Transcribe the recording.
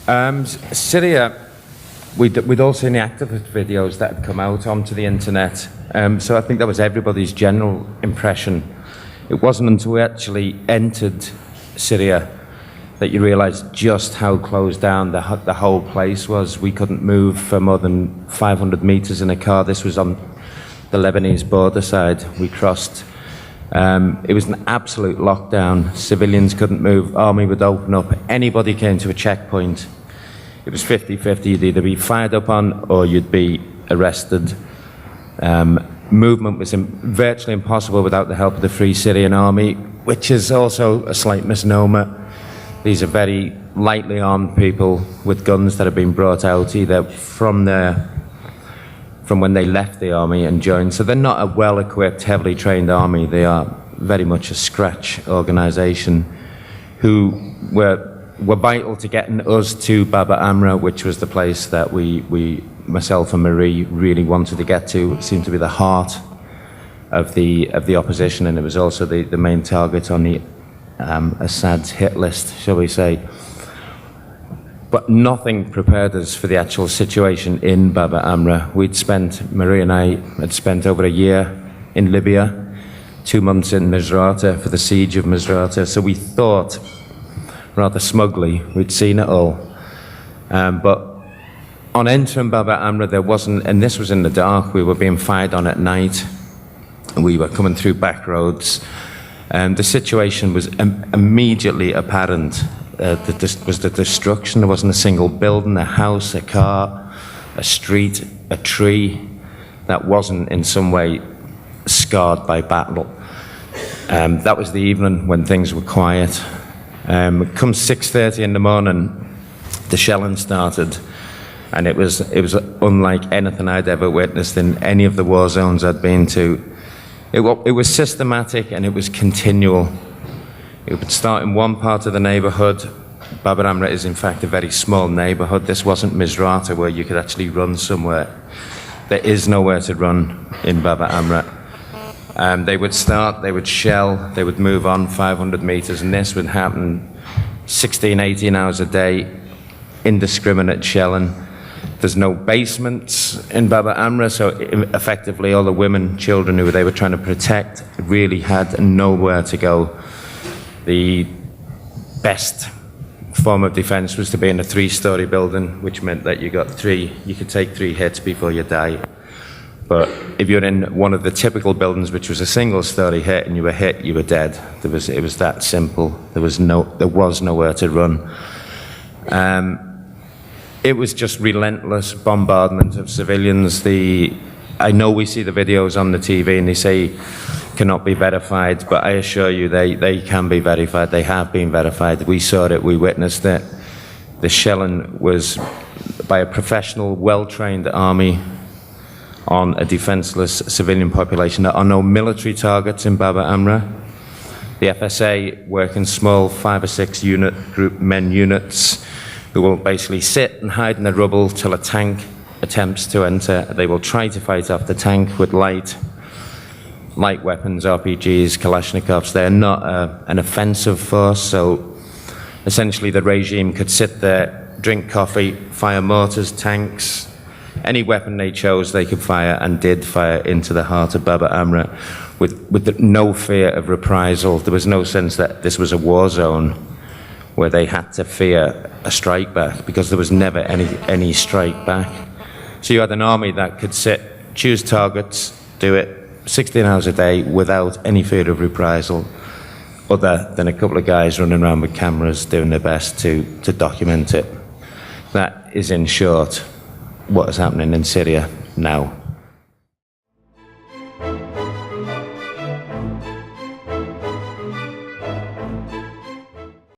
Syria, we'd all seen the activist videos that had come out onto the internet. So I think that was everybody's general impression. It wasn't until we actually entered Syria that you realized just how closed down the whole place was. We couldn't move for more than 500 meters in a car. This was on the Lebanese border side. We crossed. It was an absolute lockdown. Civilians couldn't move. Army would open up. Anybody came to a checkpoint, it was 50-50. You'd either be fired up on or you'd be arrested. Movement was virtually impossible without the help of the Free Syrian Army, which is also a slight misnomer. These are very lightly armed people with guns that have been brought out either from when they left the army and joined. So they're not a well-equipped, heavily trained army. They are very much a scratch organisation who were vital to getting us to Bab Amra, which was the place that myself and Marie really wanted to get to. It seemed to be the heart of the opposition, and it was also the main target on the Assad's hit list, shall we say. But nothing prepared us for the actual situation in Bab Amra. Marie and I had spent over a year in Libya, 2 months in Misrata for the siege of Misrata, so we thought, rather smugly, we'd seen it all. But on entering Bab Amra, there wasn't, and this was in the dark, we were being fired on at night, we were coming through back roads. The situation was immediately apparent. This was the destruction. There wasn't a single building, a house, a car, a street, a tree that wasn't in some way scarred by battle. That was the evening when things were quiet. Come 6:30 in the morning, the shelling started, and it was unlike anything I'd ever witnessed in any of the war zones I'd been to. It was systematic and it was continual. It would start in one part of the neighbourhood. Bab Amra is in fact a very small neighbourhood. This wasn't Misrata where you could actually run somewhere. There is nowhere to run in Bab Amra. They would start, they would shell, they would move on 500 metres, and this would happen 16, 18 hours a day, indiscriminate shelling. There's no basements in Bab Amra, so effectively all the women, children who they were trying to protect really had nowhere to go. The best form of defence was to be in a 3-storey building, which meant that you could take 3 hits before you die. But if you're in one of the typical buildings, which was a single-storey hit, and you were hit, you were dead. It was that simple. There was nowhere to run. It was just relentless bombardment of civilians. I know we see the videos on the TV and they say cannot be verified, but I assure you they can be verified. They have been verified. We saw it, we witnessed it. The shelling was by a professional, well-trained army on a defenseless civilian population. There are no military targets in Bab Amra. The FSA work in small 5 or 6 men units who will basically sit and hide in the rubble till a tank attempts to enter. They will try to fight off the tank with light weapons, RPGs, Kalashnikovs. They're not an offensive force, so essentially the regime could sit there, drink coffee, fire mortars, tanks, any weapon they chose they could fire, and did fire into the heart of Bab Amra with no fear of reprisal. There was no sense that this was a war zone where they had to fear a strike back, because there was never any strike back. So you had an army that could sit, choose targets, do it 16 hours a day without any fear of reprisal, other than a couple of guys running around with cameras doing their best to document it. That is, in short, what is happening in Syria now.